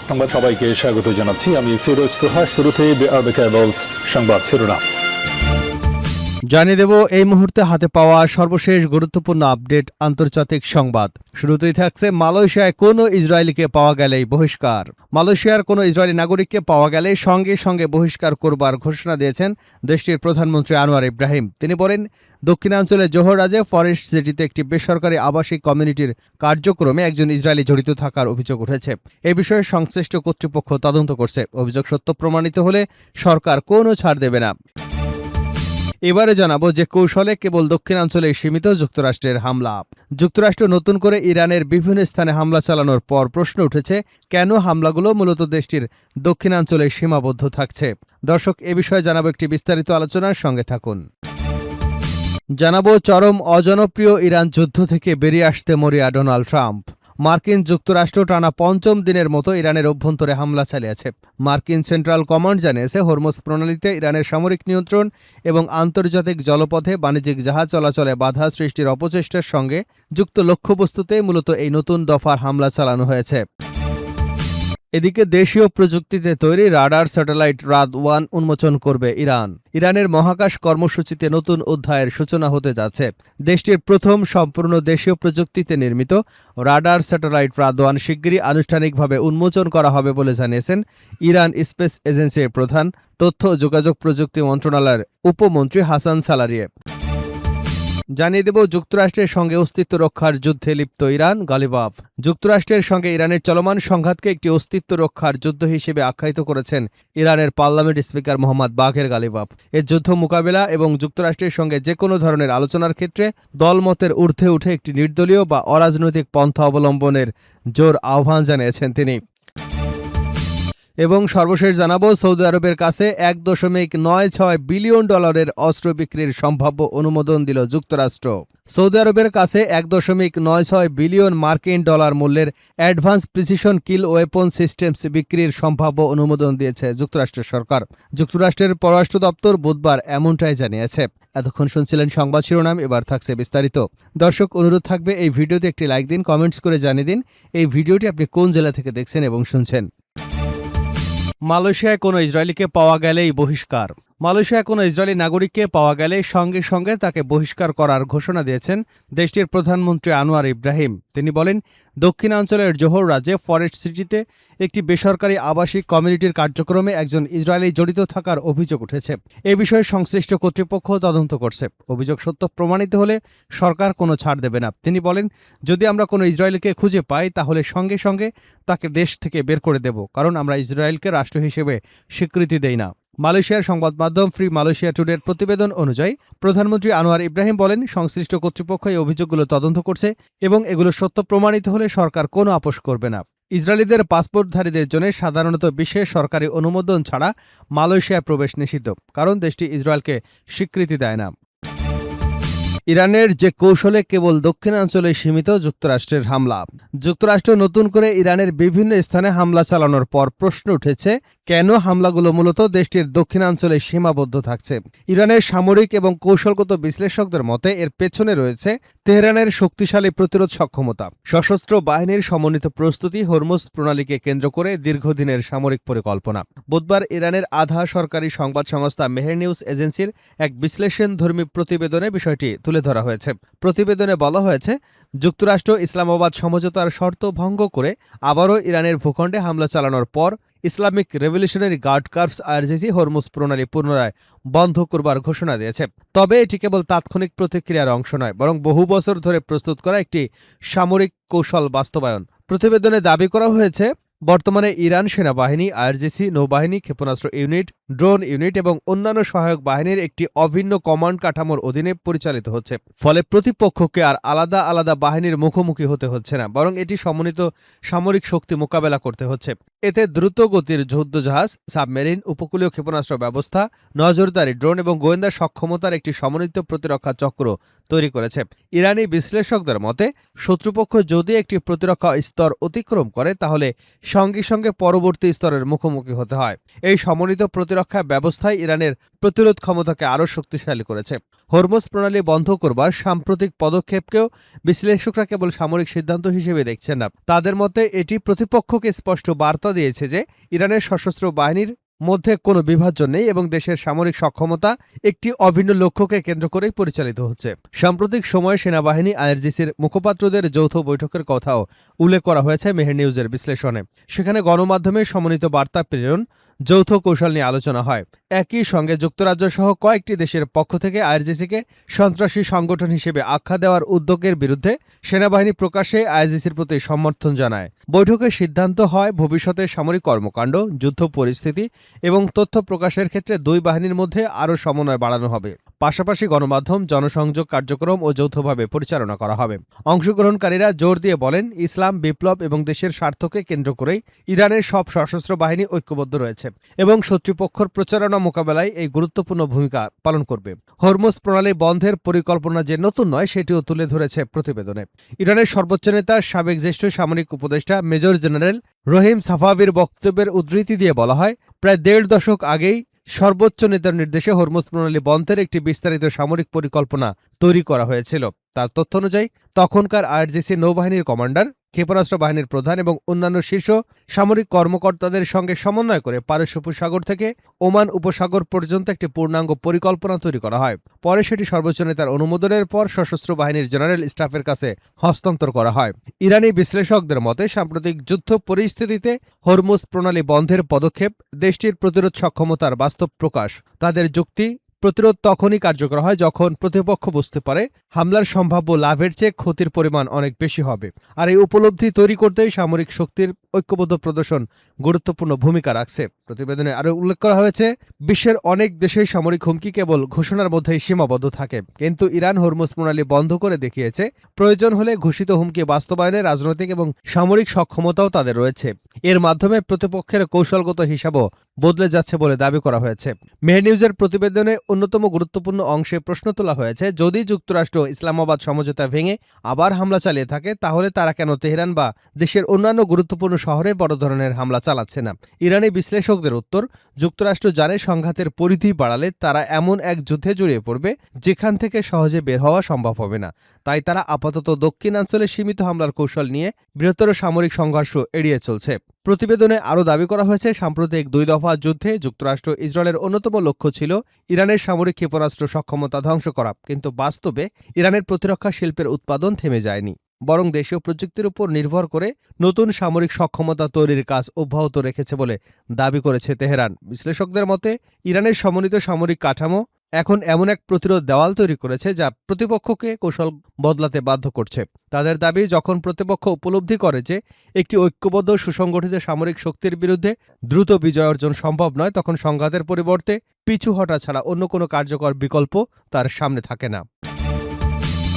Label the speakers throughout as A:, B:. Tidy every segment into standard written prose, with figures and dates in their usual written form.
A: সংবাদ সবাইকে স্বাগত জানাচ্ছি। আমি ফিরোজ তোহা। শুরুতেই সংবাদ শিরোনাম
B: জানিয়ে দেব এই মুহূর্তে হাতে পাওয়া সর্বশেষ গুরুত্বপূর্ণ আপডেট আন্তর্জাতিক সংবাদ। শুরুতেই থাকছে মালয়েশিয়ায় কোনো ইসরায়েলিকে পাওয়া গেলেই বহিষ্কার। মালয়েশিয়ার কোনো ইসরায়েলি নাগরিককে পাওয়া গেলে সঙ্গে সঙ্গে বহিষ্কার করবার ঘোষণা দিয়েছেন দেশটির প্রধানমন্ত্রী আনোয়ার ইব্রাহিম। তিনি বলেন, দক্ষিণাঞ্চলের জোহরাজে ফরেস্ট সিটিতে একটি বেসরকারি আবাসিক কমিউনিটির কার্যক্রমে একজন ইসরায়েলি জড়িত থাকার অভিযোগ উঠেছে। এ বিষয়ে সংশ্লিষ্ট কর্তৃপক্ষ তদন্ত করছে। অভিযোগ সত্য প্রমাণিত হলে সরকার কোনো ছাড় দেবে না। এবারে জানাবো যে কৌশলে কেবল দক্ষিণাঞ্চলে সীমিত যুক্তরাষ্ট্রের হামলা। যুক্তরাষ্ট্র নতুন করে ইরানের বিভিন্ন স্থানে হামলা চালানোর পর প্রশ্ন উঠেছে, কেন হামলাগুলো মূলত দেশটির দক্ষিণাঞ্চলে সীমাবদ্ধ থাকছে। দর্শক, এ বিষয়ে জানাবো একটি বিস্তারিত আলোচনার সঙ্গে থাকুন। জানাবো চরম অজনপ্রিয় ইরান যুদ্ধ থেকে বেরিয়ে আসতে মরিয়া ডোনাল্ড ট্রাম্প। মার্কিন যুক্তরাষ্ট্র টানা পঞ্চম দিনের মতো ইরানের অভ্যন্তরে হামলা চালিয়েছে। মার্কিন সেন্ট্রাল কমান্ড জানিয়েছে, হরমুজ প্রণালীতে ইরানের সামরিক নিয়ন্ত্রণ এবং আন্তর্জাতিক জলপথে বাণিজ্যিক জাহাজ চলাচলে বাধা সৃষ্টির অপচেষ্টার সঙ্গে যুক্ত লক্ষ্যবস্তুতে মূলত এই নতুন দফার হামলা চালানো হয়েছে। এদিকে দেশীয় প্রযুক্তিতে তৈরি রাডার স্যাটেলাইট রাদ-1 উন্মোচন করবে ইরান। ইরানের মহাকাশ কর্মসূচিতে নতুন অধ্যায়ের সূচনা হতে যাচ্ছে। দেশটির প্রথম সম্পূর্ণ দেশীয় প্রযুক্তিতে নির্মিত রাডার স্যাটেলাইট রাদ-1 শিগগিরই আনুষ্ঠানিকভাবে উন্মোচন করা হবে বলে জানিয়েছেন ইরান স্পেস এজেন্সির প্রধান, তথ্য ও যোগাযোগ প্রযুক্তি মন্ত্রণালয়ের উপমন্ত্রী হাসান সালারিয়ে। জানিয়ে দেব, যুক্তরাষ্ট্রের সঙ্গে অস্তিত্ব রক্ষার যুদ্ধে লিপ্ত ইরান গালিবাফ। যুক্তরাষ্ট্রের সঙ্গে ইরানের চলমান সংঘাতকে একটি অস্তিত্ব রক্ষার যুদ্ধ হিসেবে আখ্যায়িত করেছেন ইরানের পার্লামেন্ট স্পিকার মোহাম্মদ বাঘের গালিবাফ। এ যুদ্ধ মোকাবেলা এবং যুক্তরাষ্ট্রের সঙ্গে যে কোনো ধরনের আলোচনার ক্ষেত্রে দলমতের ঊর্ধ্বে উঠে একটি নির্দলীয় বা অরাজনৈতিক পন্থা অবলম্বনের জোর আহ্বান জানিয়েছেন তিনি। এবং সর্বশেষ জানাবো, সৌদি আরবের কাছে $1.96 বিলিয়ন অস্ত্র বিক্রির সম্ভাব্য অনুমোদন দিল যুক্তরাষ্ট্র। সৌদি আরবের কাছে $1.96 বিলিয়ন মার্কিন মূল্যের অ্যাডভান্স প্রিসিশন কিল ওয়েপন সিস্টেমস বিক্রির সম্ভাব্য অনুমোদন দিয়েছে যুক্তরাষ্ট্রের সরকার। যুক্তরাষ্ট্রের পররাষ্ট্র দপ্তর বুধবার এমনটাই জানিয়েছে। এতক্ষণ শুনছিলেন সংবাদ শিরোনাম, এবার থাকছে বিস্তারিত। দর্শক, অনুরোধ থাকবে এই ভিডিওতে একটি লাইক দিন, কমেন্টস করে জানিয়ে দিন এই ভিডিওটি আপনি কোন জেলা থেকে দেখছেন এবং শুনছেন। মালয়েশিয়ায় কোনো ইসরায়েলিকে পাওয়া গেলেই বহিষ্কার। মালয়েশিয়ায় কোনো ইসরায়েলি নাগরিককে পাওয়া গেলে সঙ্গে সঙ্গে তাকে বহিষ্কার করার ঘোষণা দিয়েছেন দেশটির প্রধানমন্ত্রী আনোয়ার ইব্রাহিম। তিনি বলেন, দক্ষিণাঞ্চলের জোহর রাজ্যে ফরেস্ট সিটিতে একটি বেসরকারি আবাসিক কমিউনিটির কার্যক্রমে একজন ইসরায়েলি জড়িত থাকার অভিযোগ উঠেছে। এ বিষয়ে সংশ্লিষ্ট কর্তৃপক্ষ তদন্ত করছে। অভিযোগ সত্য প্রমাণিত হলে সরকার কোনো ছাড় দেবে না। তিনি বলেন, যদি আমরা কোনো ইসরায়েলিকে খুঁজে পাই তাহলে সঙ্গে সঙ্গে তাকে দেশ থেকে বের করে দেব, কারণ আমরা ইসরায়েলকে রাষ্ট্র হিসেবে স্বীকৃতি দেই না। মালয়েশিয়ার সংবাদ মাধ্যম ফ্রি মালয়েশিয়া টুডের প্রতিবেদন অনুযায়ী প্রধানমন্ত্রী আনোয়ার ইব্রাহিম বলেন, সংশ্লিষ্ট কর্তৃপক্ষ এই অভিযোগগুলো তদন্ত করছে এবং এগুলো সত্য প্রমাণিত হলে সরকার কোনো আপোষ করবে না। ইসরায়েলিদের পাসপোর্টধারীদের জন্য সাধারণত বিশেষ সরকারি অনুমোদন ছাড়া মালয়েশিয়ায় প্রবেশ নিষিদ্ধ, কারণ দেশটি ইসরায়েলকে স্বীকৃতি দেয় না। ইরানের যে কৌশলে কেবল দক্ষিণাঞ্চলে সীমিত যুক্তরাষ্ট্রের হামলা। যুক্তরাষ্ট্র নতুন করে ইরানের বিভিন্ন স্থানে হামলা চালানোর পর প্রশ্ন উঠেছে, কেন হামলাগুলো মূলত দেশটির দক্ষিণাঞ্চলে সীমাবদ্ধ থাকছে। ইরানের সামরিক এবং কৌশলগত বিশ্লেষকদের মতে এর পেছনে রয়েছে তেহরানের শক্তিশালী প্রতিরোধ সক্ষমতা, সশস্ত্র বাহিনীর সমন্বিত প্রস্তুতি, হরমুজ প্রণালীকে কেন্দ্র করে দীর্ঘদিনের সামরিক পরিকল্পনা। বুধবার ইরানের আধা সরকারি সংবাদ সংস্থা মেহের নিউজ এজেন্সির এক বিশ্লেষণধর্মী প্রতিবেদনে বিষয়টি তুলে ধরা হয়েছে। প্রতিবেদনে বলা হয়েছে, যুক্তরাষ্ট্র ইসলামাবাদ সমঝোতার শর্ত ভঙ্গ করে আবারও ইরানের ভূখণ্ডে হামলা চালানোর পর Islamic revolutionary guard corps IRGC Hormuz প্রণালী পুনরায় বন্ধ করবার ঘোষণা দিয়েছে। তবে এটি কেবল তাৎক্ষণিক প্রতিক্রিয়ার অংশ নয়, বরং বহু বছর ধরে প্রস্তুত করা একটি সামরিক কৌশল বাস্তবায়ন। প্রতিবেদনে দাবি করা হয়েছে, বর্তমানে ইরান সেনাবাহিনী, আইআরজিসি, নৌবাহিনী, ক্ষেপণাস্ত্র ইউনিট, ড্রোন ইউনিট এবং অন্যান্য সহায়ক বাহিনীর একটি অভিন্ন কমান্ড কাঠামোর অধীনে পরিচালিত হচ্ছে। ফলে প্রতিপক্ষকে আর আলাদা আলাদা বাহিনীর মুখোমুখি হতে হচ্ছে না, বরং এটি সমন্বিত সামরিক শক্তি মোকাবেলা করতে হচ্ছে। এতে দ্রুত গতির যুদ্ধজাহাজ, সাবমেরিন, উপকূলীয় ক্ষেপণাস্ত্র ব্যবস্থা, নজরদারি ড্রোন এবং গোয়েন্দা সক্ষমতার একটি সমন্বিত প্রতিরক্ষা চক্র তৈরি করেছে। ইরানি বিশ্লেষকদের মতে শত্রুপক্ষ যদি একটি প্রতিরক্ষা স্তর অতিক্রম করে তাহলে সঙ্গে সঙ্গে পরবর্তী স্তরের মুখোমুখি হতে হয়। এই সমন্বিত প্রতিরক্ষা ব্যবস্থায় ইরানের প্রতিরোধ ক্ষমতাকে আরও শক্তিশালী করেছে। হরমুজ প্রণালী বন্ধ করবার সাম্প্রতিক পদক্ষেপকেও বিশ্লেষকরা কেবল সামরিক সিদ্ধান্ত হিসেবে দেখছেন না। তাদের মতে এটি প্রতিপক্ষকে স্পষ্ট বার্তা দিয়েছে যে ইরানের সশস্ত্র বাহিনীর মধ্যে কোনো বিভাজন নেই এবং দেশের সামরিক সক্ষমতা একটি অভিন্ন লক্ষ্যকে কেন্দ্র করেই পরিচালিত হচ্ছে। সাম্প্রতিক সময়ে সেনাবাহিনী আইআরজিসির মুখপাত্রদের যৌথ বৈঠকের কথাও উল্লেখ করা হয়েছে মেহের নিউজের বিশ্লেষণে। সেখানে গণমাধ্যমে সমন্বিত বার্তা প্রেরণ, যৌথ কৌশল নিয়ে আলোচনা হয়। একই সঙ্গে যুক্তরাজ্য সহ কয়েকটি দেশের পক্ষ থেকে আইআরজিসিকে সন্ত্রাসী সংগঠন হিসেবে আখ্যা দেওয়ার উদ্যোগের বিরুদ্ধে সেনাবাহিনী প্রকাশ্যে আইআরজিসির প্রতি সমর্থন জানায়। বৈঠকে সিদ্ধান্ত হয় ভবিষ্যতে সামরিক কর্মকাণ্ড, যুদ্ধ পরিস্থিতি এবং তথ্য প্রকাশের ক্ষেত্রে দুই বাহিনীর মধ্যে আরও সমন্বয় বাড়ানো হবে। পাশাপাশি গণমাধ্যম, জনসংযোগ কার্যক্রম ও যৌথভাবে পরিচালনা করা হবে। অংশগ্রহণকারীরা জোর দিয়ে বলেন, ইসলাম বিপ্লব এবং দেশের স্বার্থকে কেন্দ্র করেই ইরানের সব সশস্ত্র বাহিনী ঐক্যবদ্ধ রয়েছে এবং শত্রুপক্ষের প্রচারণা মোকাবেলায় এই গুরুত্বপূর্ণ ভূমিকা পালন করবে। হরমুজ প্রণালী বন্ধের পরিকল্পনা যে নতুন নয় সেটিও তুলে ধরেছে প্রতিবেদনে। ইরানের সর্বোচ্চ নেতা, সাবেক জ্যেষ্ঠ সামরিক উপদেষ্টা মেজর জেনারেল রহিম সাফাভির বক্তব্যের উদ্ধৃতি দিয়ে বলা হয়, প্রায় ১.৫ দশক আগেই সর্বোচ্চ নেতার নির্দেশে হরমুজ প্রণালী বন্ধের একটি বিস্তারিত সামরিক পরিকল্পনা তৈরি করা হয়েছিল। তার তথ্য অনুযায়ী তখনকার আইআরজিসি নৌবাহিনীর কমান্ডার, ক্ষেপণাস্ত্র বাহিনীর প্রধান এবং অন্যান্য শীর্ষ সামরিক কর্মকর্তাদের সঙ্গে সমন্বয় করে পারস্য উপসাগর থেকে ওমান উপসাগর পর্যন্ত একটি পূর্ণাঙ্গ পরিকল্পনা তৈরি করা হয়। পরে সেটি সর্বোচ্চ নেতার অনুমোদনের পর সশস্ত্র বাহিনীর জেনারেল স্টাফের কাছে হস্তান্তর করা হয়। ইরানি বিশ্লেষকদের মতে সাম্প্রতিক যুদ্ধ পরিস্থিতিতে হরমুজ প্রণালী বন্ধের পদক্ষেপ দেশটির প্রতিরোধ সক্ষমতার বাস্তব প্রকাশ। তাদের যুক্তি, প্রতিরোধ তখনই কার্যকর হয় যখন প্রতিপক্ষ বুঝতে পারে হামলার সম্ভাব্য লাভের চেয়ে ক্ষতির পরিমাণ অনেক বেশি হবে। আর এই উপলব্ধি তৈরি করতেই সামরিক শক্তির ঐক্যবদ্ধ প্রদর্শন গুরুত্বপূর্ণ ভূমিকা রাখছে। প্রতিবেদনে আরও উল্লেখ করা হয়েছে, বিশ্বের অনেক দেশেই সামরিক হুমকি কেবল ঘোষণার মধ্যেই সীমাবদ্ধ থাকে, কিন্তু ইরান হরমুজ প্রণালী বন্ধ করে দেখিয়েছে প্রয়োজন হলে ঘোষিত হুমকি বাস্তবায়নে রাজনৈতিক এবং সামরিক সক্ষমতাও তাদের রয়েছে। এর মাধ্যমে প্রতিপক্ষের কৌশলগত হিসাবও বদলে যাচ্ছে বলে দাবি করা হয়েছে। মেহের নিউজের প্রতিবেদনে অন্যতম গুরুত্বপূর্ণ অংশে প্রশ্ন তোলা হয়েছে, যদি যুক্তরাষ্ট্র ইসলামাবাদ সমঝোতা ভেঙে আবার হামলা চালিয়ে থাকে তাহলে তারা কেন তেহরান বা দেশের অন্যান্য গুরুত্বপূর্ণ শহরে বড় ধরনের হামলা চালাচ্ছে না। ইরানি বিশ্লেষকদের উত্তর, যুক্তরাষ্ট্র জানে সংঘাতের পরিধি বাড়ালে তারা এমন এক যুদ্ধে জড়িয়ে পড়বে যেখান থেকে সহজে বের হওয়া সম্ভব হবে না। তাই তারা আপাতত দক্ষিণাঞ্চলে সীমিত হামলার কৌশল নিয়ে বৃহত্তর সামরিক সংঘর্ষ এড়িয়ে চলছে। প্রতিবেদনে আরও দাবি করা হয়েছে, সাম্প্রতিক ২ দফা যুদ্ধে যুক্তরাষ্ট্র ইসরায়েলের অন্যতম লক্ষ্য ছিল ইরানের সামরিক ক্ষেপণাস্ত্র সক্ষমতা ধ্বংস করা, কিন্তু বাস্তবে ইরানের প্রতিরক্ষা শিল্পের উৎপাদন থেমে যায়নি, বরং দেশীয় প্রযুক্তির উপর নির্ভর করে নতুন সামরিক সক্ষমতা তৈরির কাজ অব্যাহত রেখেছে বলে দাবি করেছে তেহরান। বিশ্লেষকদের মতে ইরানের সমন্বিত সামরিক কাঠামো এখন এমন এক প্রতিরোধ দেওয়াল তৈরি করেছে যা প্রতিপক্ষকে কৌশল বদলাতে বাধ্য করছে। তাদের দাবি, যখন প্রতিপক্ষ উপলব্ধি করে যে একটি ঐক্যবদ্ধ সুসংগঠিত সামরিক শক্তির বিরুদ্ধে দ্রুত বিজয় অর্জন সম্ভব নয়, তখন সংঘাতের পরিবর্তে পিছু হটা ছাড়া অন্য কোনো কার্যকর বিকল্প তার সামনে থাকে না।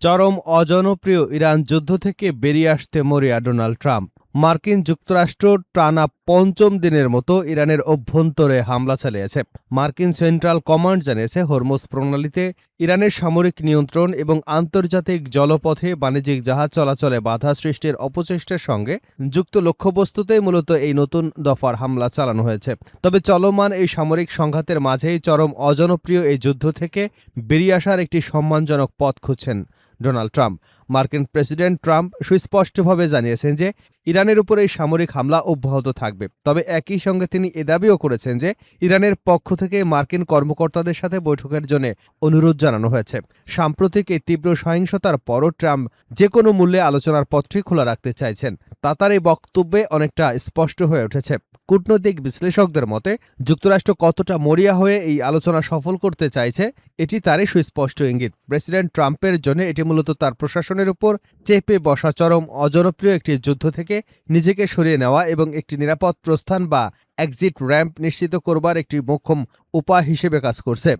B: চরম অজনপ্রিয় ইরান যুদ্ধ থেকে বেরিয়ে আসতে মরিয়া ডোনাল্ড ট্রাম্প। মার্কিন যুক্তরাষ্ট্র টানা ৫ম দিনের মতো ইরানের অভ্যন্তরে হামলা চালিয়েছে। মার্কিন সেন্ট্রাল কমান্ড জানিয়েছে, হরমুজ প্রণালীতে ইরানের সামরিক নিয়ন্ত্রণ এবং আন্তর্জাতিক জলপথে বাণিজ্যিক জাহাজ চলাচলে বাধা সৃষ্টির অপচেষ্টার সঙ্গে যুক্ত লক্ষ্যবস্তুতেই মূলত এই নতুন দফার হামলা চালানো হয়েছে। তবে চলমান এই সামরিক সংঘাতের মাঝেই চরম অজনপ্রিয় এই যুদ্ধ থেকে বেরিয়ে আসার একটি সম্মানজনক পথ খুঁজছেন ডোনাল্ড ট্রাম্প। মার্কিন প্রেসিডেন্ট ট্রাম্প সুস্পষ্টভাবে জানিয়েছেন যে ইরানের উপর এই সামরিক হামলা অব্যাহত থাকবে। তবে একই সঙ্গে তিনি এ দাবিও করেছেন যে ইরানের পক্ষ থেকে মার্কিন কর্মকর্তাদের সাথে বৈঠকের জন্য অনুরোধ জানানো হয়েছে। সাম্প্রতিক এই তীব্র সহিংসতার পরও ট্রাম্প যে কোনো মূল্যে আলোচনার পথটি খোলা রাখতে চাইছেন, তা তার এই বক্তব্যে অনেকটা স্পষ্ট হয়ে উঠেছে। কূটনৈতিক বিশ্লেষকদের মতে যুক্তরাষ্ট্র কতটা মরিয়া হয়ে এই আলোচনা সফল করতে চাইছে এটি তারই সুস্পষ্ট ইঙ্গিত। প্রেসিডেন্ট ট্রাম্পের জন্য এটি মূলত তার প্রশাসনের উপর চেপে বসা চরম অজনপ্রিয় একটি যুদ্ধ থেকে নিজেকে সরিয়ে নেওয়া এবং একটি নিরাপদ প্রস্থান বা এক্সিট র্যাম্প নিশ্চিত করবার একটি মোক্ষম উপায় হিসেবে কাজ করছে।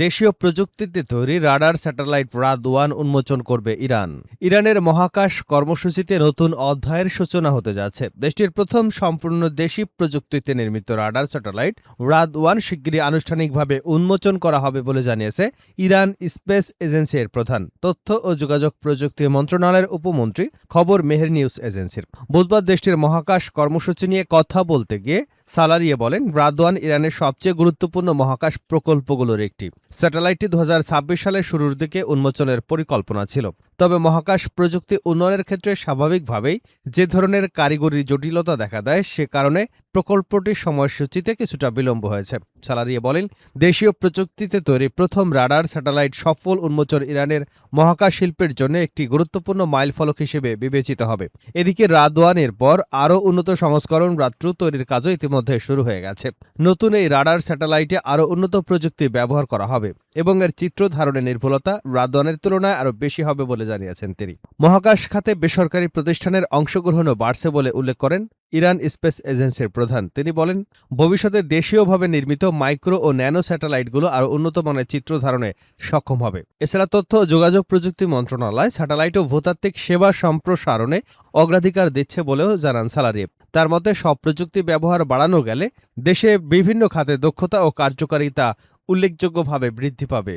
B: দেশীয় প্রযুক্তিতে তৈরি রাডার স্যাটেলাইট রাদ-1 উন্মোচন করবে ইরান। ইরানের মহাকাশ কর্মসূচিতে নতুন অধ্যায়ের সূচনা হতে যাচ্ছে। দেশটির প্রথম সম্পূর্ণ দেশি প্রযুক্তিতে নির্মিত রাডার স্যাটেলাইট রাদ-1 শিগগিরই আনুষ্ঠানিকভাবে উন্মোচন করা হবে বলে জানিয়েছে ইরান স্পেস এজেন্সির প্রধান, তথ্য ও যোগাযোগ প্রযুক্তি মন্ত্রণালয়ের উপমন্ত্রী খবর মেহের নিউজ এজেন্সির। বুধবার দেশটির মহাকাশ কর্মসূচি নিয়ে কথা বলতে গিয়ে সালারিয়ে বলেন, রাদ-1 ইরানের সবচেয়ে গুরুত্বপূর্ণ মহাকাশ প্রকল্পগুলোর একটি। স্যাটেলাইটটি 2026 সালের শুরুর দিকে উন্মোচনের পরিকল্পনা ছিল। তবে মহাকাশ প্রযুক্তি উন্নয়নের ক্ষেত্রে স্বাভাবিকভাবেই যে ধরনের কারিগরি জটিলতা দেখা দেয়, সে কারণে প্রকল্পটির সময়সূচিতে কিছুটা বিলম্ব হয়েছে। সালারিয়ে বলেন, দেশীয় প্রযুক্তিতে তৈরি প্রথম রাডার স্যাটেলাইট সফল উন্মোচন ইরানের মহাকাশ শিল্পের জন্য একটি গুরুত্বপূর্ণ মাইলফলক হিসেবে বিবেচিত হবে। এদিকে রাদ-1 এর পর আরও উন্নত সংস্করণ রাদ-2 তৈরির কাজও ইতিমধ্যে শুরু হয়ে গেছে। নতুন এই রাডার স্যাটেলাইটে আরও উন্নত প্রযুক্তি ব্যবহার করা হবে এবং এর চিত্র ধারণের নির্ভুলতা রাদ-1 এর তুলনায় আরও বেশি হবে বলে জানিয়েছেন তিনি। মহাকাশ খাতে বেসরকারি প্রতিষ্ঠানের অংশগ্রহণও বাড়ছে বলে উল্লেখ করেন ইরান স্পেস এজেন্সির প্রধান। তিনি বলেন, ভবিষ্যতে দেশীয়ভাবে নির্মিত মাইক্রো ও ন্যানো স্যাটেলাইটগুলো আরও উন্নত মানের চিত্র ধারণে সক্ষম হবে। এছাড়া তথ্য ও যোগাযোগ প্রযুক্তি মন্ত্রণালয় স্যাটেলাইট ও ভূতাত্ত্বিক সেবা সম্প্রসারণে অগ্রাধিকার দিচ্ছে বলেও জানান সালারিয়ে। তার মতে, সব প্রযুক্তি ব্যবহার বাড়ানো গেলে দেশে বিভিন্ন খাতে দক্ষতা ও কার্যকারিতা উল্লেখযোগ্যভাবে বৃদ্ধি পাবে।